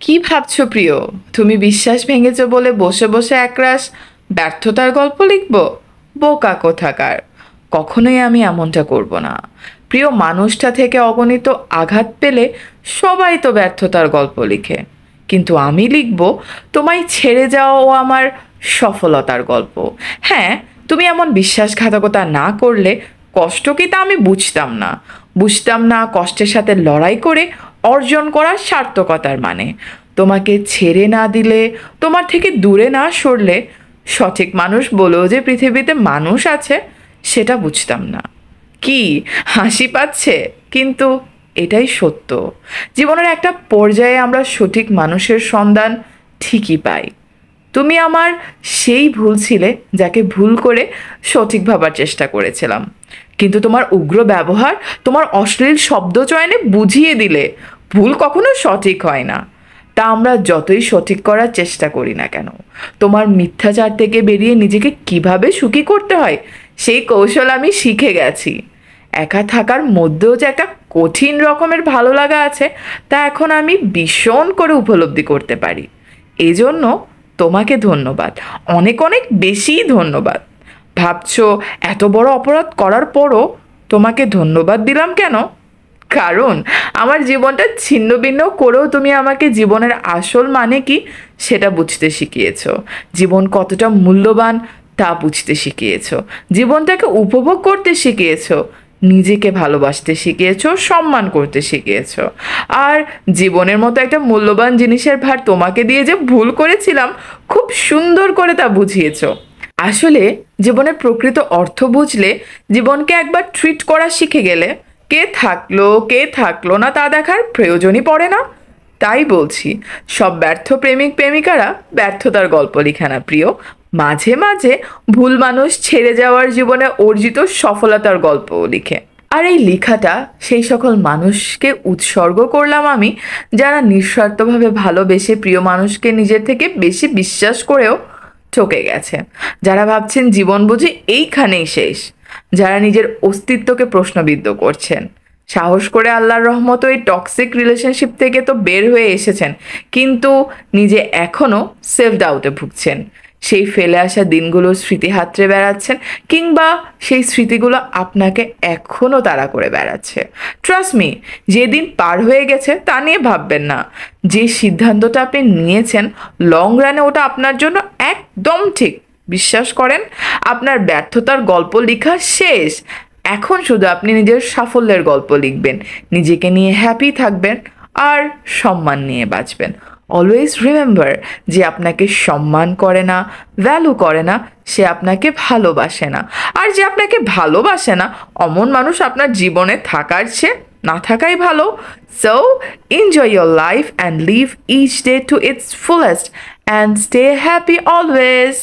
কি ভাবছো প্রিয়? তুমি বিশ্বাস ভেঙেছো বলে বসে বসে একরাশ ব্যর্থতার গল্প লিখবো? বোকা কোথাকার! কখনোই আমি এমনটা করব না। প্রিয় মানুষটা থেকে অগণিত আঘাত পেলে সবাই তো ব্যর্থতার গল্প লিখে, কিন্তু আমি লিখব তোমায় ছেড়ে যাওয়া ও আমার সফলতার গল্প। হ্যাঁ, তুমি এমন বিশ্বাসঘাতকতা না করলে কষ্ট কি তা আমি বুঝতাম না কষ্টের সাথে লড়াই করে অর্জন করার সার্থকতার মানে। তোমাকে ছেড়ে না দিলে, তোমার থেকে দূরে না সরলে সঠিক মানুষ বলেও যে পৃথিবীতে মানুষ আছে সেটা বুঝতাম না। কি হাসি পাচ্ছে? কিন্তু এটাই সত্য। জীবনের একটা পর্যায়ে আমরা সঠিক মানুষের সন্ধান ঠিকই পাই। তুমি আমার সেই ভুল ছিলে যাকে ভুল করে সঠিক ভাবার চেষ্টা করেছিলাম, কিন্তু তোমার উগ্র ব্যবহার, তোমার অশ্লীল শব্দ চয়নে বুঝিয়ে দিলে ভুল কখনো সঠিক হয় না। তা আমরা যতই সঠিক করার চেষ্টা করি না কেন, তোমার মিথ্যাচার থেকে বেরিয়ে নিজেকে কিভাবে সুখী করতে হয় সেই কৌশল আমি শিখে গেছি। একা থাকার মধ্যেও যে একটা কঠিন রকমের ভালো লাগা আছে তা এখন আমি ভীষণ করে উপলব্ধি করতে পারি। এজন্য তোমাকে ধন্যবাদ, অনেক অনেক বেশি ধন্যবাদ। ভাবছো এত বড় অপরাধ করার পরও তোমাকে ধন্যবাদ দিলাম কেন? কারণ আমার জীবনটা ছিন্ন ভিন্ন করেও তুমি আমাকে জীবনের আসল মানে কি সেটা বুঝতে শিখিয়েছো। জীবন কতটা মূল্যবান তা বুঝতে শিখিয়েছো। জীবনটাকে উপভোগ করতে শিখিয়েছো। নিজেকে ভালোবাসতে শিখিয়েছো, সম্মান করতে শিখিয়েছো। আর জীবনের মতো একটা মূল্যবান জিনিসের ভার তোমাকে দিয়ে যে ভুল করেছিলাম খুব সুন্দর করে তা বুঝিয়েছো। আসলে জীবনের প্রকৃত অর্থ বুঝলে, জীবনকে একবার ট্রিট করা শিখে গেলে কে থাকলো না তা দেখার প্রয়োজনই পড়ে না। তাই বলছি, সব ব্যর্থ প্রেমিক প্রেমিকারা ব্যর্থতার গল্প লিখে না প্রিয়, মাঝে মাঝে ভুল মানুষ ছেড়ে যাওয়ার জীবনে অর্জিত সফলতার গল্পও লিখে। আর এই লেখাটা সেই সকল মানুষকে উৎসর্গ করলাম আমি, যারা নিঃস্বার্থভাবে ভালোবেসে প্রিয় মানুষকে নিজের থেকে বেশি বিশ্বাস করেও ঠকে গেছে। যারা ভাবছেন জীবন বুঝি এইখানেই শেষ, যারা নিজের অস্তিত্বকে প্রশ্নবিদ্ধ করছেন। সাহস করে আল্লাহর রহমত এই টক্সিক রিলেশনশিপ থেকে তো বের হয়ে এসেছেন, কিন্তু নিজে এখনও সেলফ ডাউটে ভুগছেন। সেই ফেলে আসা দিনগুলো স্মৃতি হাতড়ে বেড়াচ্ছেন, কিংবা সেই স্মৃতিগুলো আপনাকে এখনও তাড়া করে বেড়াচ্ছে। ট্রাস্ট মি, যেদিন পার হয়ে গেছে তা নিয়ে ভাববেন না। যে সিদ্ধান্তটা আপনি নিয়েছেন লং রানে ওটা আপনার জন্য একদম ঠিক। বিশ্বাস করেন, আপনার ব্যর্থতার গল্প লেখা শেষ। এখন শুধু আপনি নিজের সাফল্যের গল্প লিখবেন, নিজেকে নিয়ে হ্যাপি থাকবেন আর সম্মান নিয়ে বাঁচবেন। অলওয়েজ রিমেম্বার, যে আপনাকে সম্মান করে না, ভ্যালু করে না, সে আপনাকে ভালোবাসে না। আর যে আপনাকে ভালোবাসে না, অমন মানুষ আপনার জীবনে থাকার চেয়ে না থাকাই ভালো। So enjoy your life and live each day to its fullest and stay happy always.